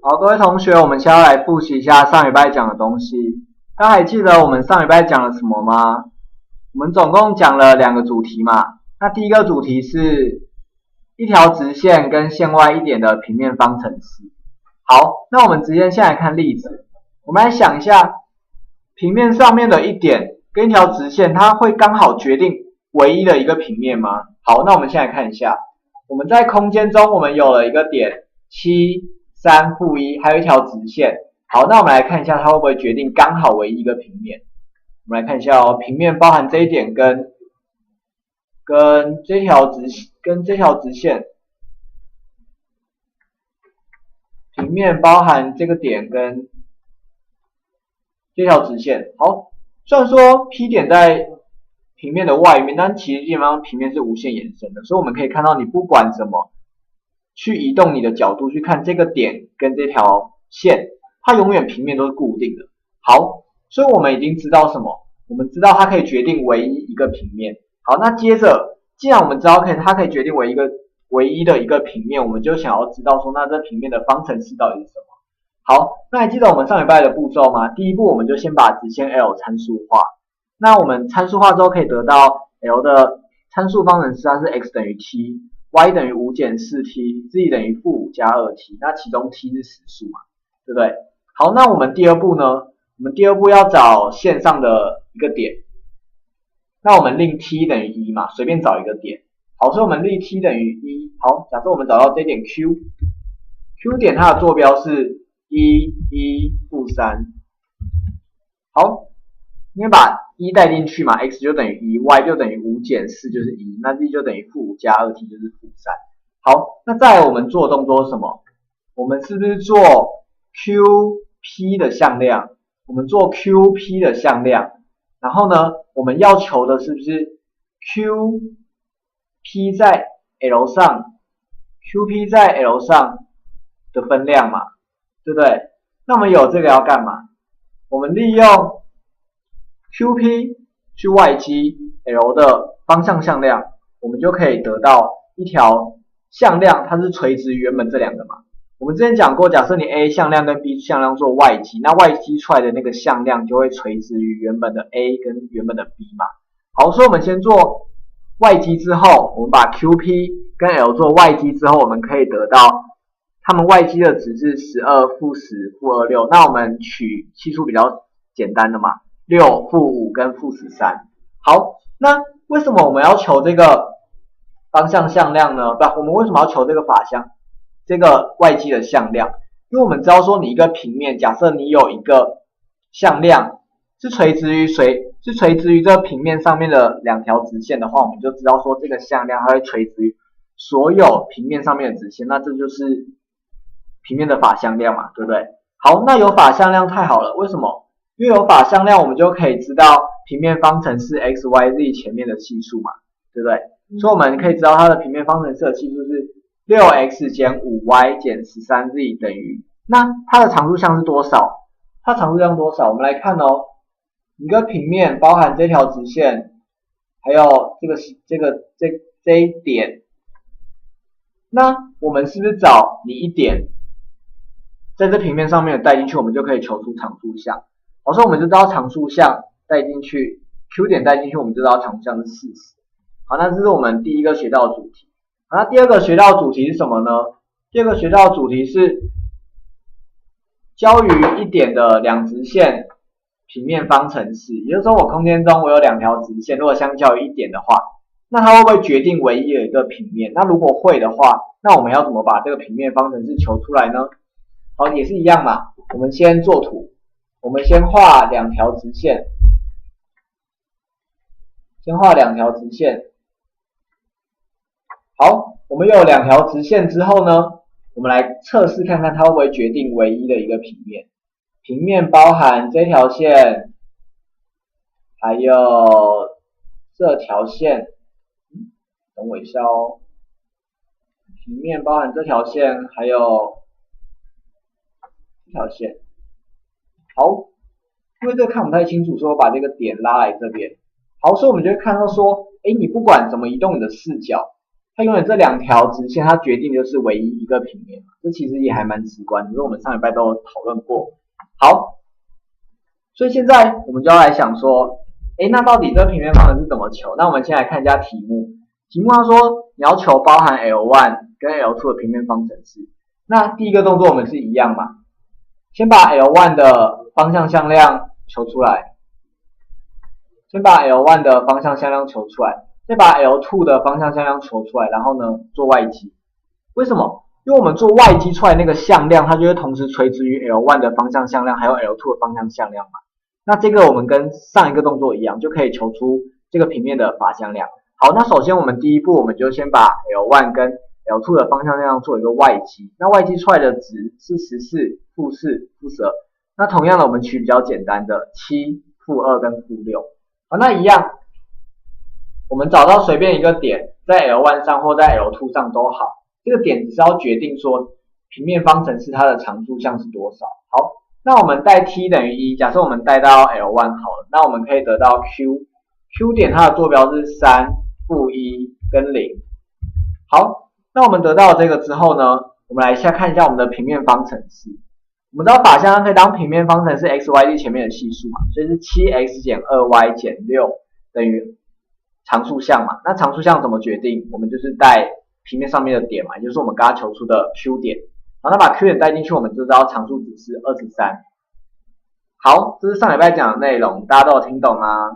好，各位同学，我们先要来复习一下上礼拜讲的东西。大家还记得我们上礼拜讲了什么吗？我们总共讲了2个主题嘛。那第一个主题是一条直线跟线外一点的平面方程式。好，那我们直接先来看例子。我们来想一下，平面上面的一点跟一条直线，它会刚好决定唯一的一个平面吗？好，那我们先来看一下。我们在空间中，我们有了一个点7、3、-1，还有一条直线。好，那我们来看一下它会不会决定刚好唯一一个平面。我们来看一下哦，平面包含这一点跟这条直线，平面包含这个点跟这条直线。好，虽然说 P 点在平面的外面，但其实基本上平面是无限延伸的，所以我们可以看到，你不管怎么去移动你的角度去看这个点跟这条线，它永远平面都是固定的。好，所以我们已经知道什么？我们知道它可以决定唯一一个平面。好，那接着，既然我们知道它可以决定唯一的一个平面，我们就想要知道说，那这平面的方程式到底是什么？好，那还记得我们上礼拜的步骤吗？第一步，我们就先把直线 L 参数化。那我们参数化之后可以得到 L 的参数方程式，它是 x 等于 t，y 等于5减 4t，z 等于-5加 2t， 那其中 t 是实数嘛，对不对？好，那我们第二步呢？我们第二步要找线上的一个点，那我们令 t 等于1嘛，随便找一个点。好，所以我们令 t 等于1。好，假设我们找到这点 Q 点它的坐标是1、1、-3。好，因为把1带进去嘛 ，x 就等于1 ，y 就等于5减4就是1，那 z 就等于-5加 2t 就是-3。好，那再来我们做的动作是什么？我们是不是做 QP 的向量？我们做 QP 的向量，然后呢，我们要求的是不是 QP 在 L 上 ，QP 在 L 上的分量嘛，对不对？那我们有这个要干嘛？我们利用 QP 去外积 L 的方向向量，我们就可以得到一条向量，它是垂直于原本这两个嘛。我们之前讲过，假设你 A 向量跟 B 向量做外积，那外积出来的那个向量就会垂直于原本的 A 跟原本的 B 嘛。好，所以我们先做外积之后，我们把 QP 跟 L 做外积之后，我们可以得到它们外积的值是12、-10、-26。那我们取系数比较简单的嘛，6、-5跟-13。好，那为什么我们要求这个方向向量呢？不，我们为什么要求这个这个外积的向量？因为我们知道说，你一个平面，假设你有一个向量是垂直于这个平面上面的2条直线的话，我们就知道说这个向量它会垂直于所有平面上面的直线，那这就是平面的法向量嘛，对不对？好，那有法向量太好了，为什么？因为有法向量，我们就可以知道平面方程式 x、y、z 前面的系数嘛，对不对？所以我们可以知道它的平面方程式的系数是6x 减 5y 减 13z 等于，那它的常数项是多少？它常数项多少？我们来看哦，一个平面包含这条直线，还有这一点，那我们是不是找你一点在这平面上面带进去，我们就可以求出常数项？好，所以我们就知道常数项带进去 ，Q 点带进去，我们就知道常数项是40。好，那这是我们第一个学到的主题。好，那第二个学到的主题是什么呢？第二个学到的主题是交于一点的两直线平面方程式，也就是说我空间中我有2条直线，如果相较于一点的话，那它会不会决定唯一的一个平面？那如果会的话，那我们要怎么把这个平面方程式求出来呢？好，也是一样嘛，我们先做图，我们先画2条直线，好，我们有2条直线之后呢，我们来测试看看它会不会决定唯一的一个平面。平面包含这条线，还有这条线。等我一下哦。平面包含这条线，还有这条线。好，因为这个看不太清楚，所以我把这个点拉来这边。好，所以我们就会看到说，你不管怎么移动你的视角，它永远这两条直线它决定就是唯一一个平面嘛，这其实也还蛮直观的，因为我们上礼拜都有讨论过。好，所以现在我们就要来想说，那到底这个平面方程是怎么求？那我们先来看一下题目。题目他说你要求包含 L1 跟 L2 的平面方程式。那第一个动作我们是一样嘛，先把 L1 的方向向量求出来，先把 L1 的方向向量求出来，再把 L2 的方向向量求出来，然后呢做外积。为什么？因为我们做外积出来那个向量，它就会同时垂直于 L1 的方向向量还有 L2 的方向向量嘛。那这个我们跟上一个动作一样，就可以求出这个平面的法向量。好，那首先我们第一步，我们就先把 L1 跟 L2 的方向向量做一个外积。那外积出来的值是14、负4、负12。那同样的，我们取比较简单的7、负2跟负6。好，那一样，我们找到随便一个点，在 L1 上或在 L2 上都好。这个点只是要决定说平面方程式它的常数项是多少。好，那我们带 t 等于1，假设我们带到 L1 好了，那我们可以得到 Q 点它的坐标是3、负1跟0。好，那我们得到这个之后呢，我们来看一下我们的平面方程式。我们知道法向量可以当平面方程式 x、y、z 前面的系数嘛，所以是 7x 减 2y 减6等于常数项嘛。那常数项怎么决定？我们就是带平面上面的点嘛，也就是我们刚刚求出的 Q 点。好，那把 Q 点带进去，我们就知道常数值是23。好，这是上礼拜讲的内容，大家都有听懂吗？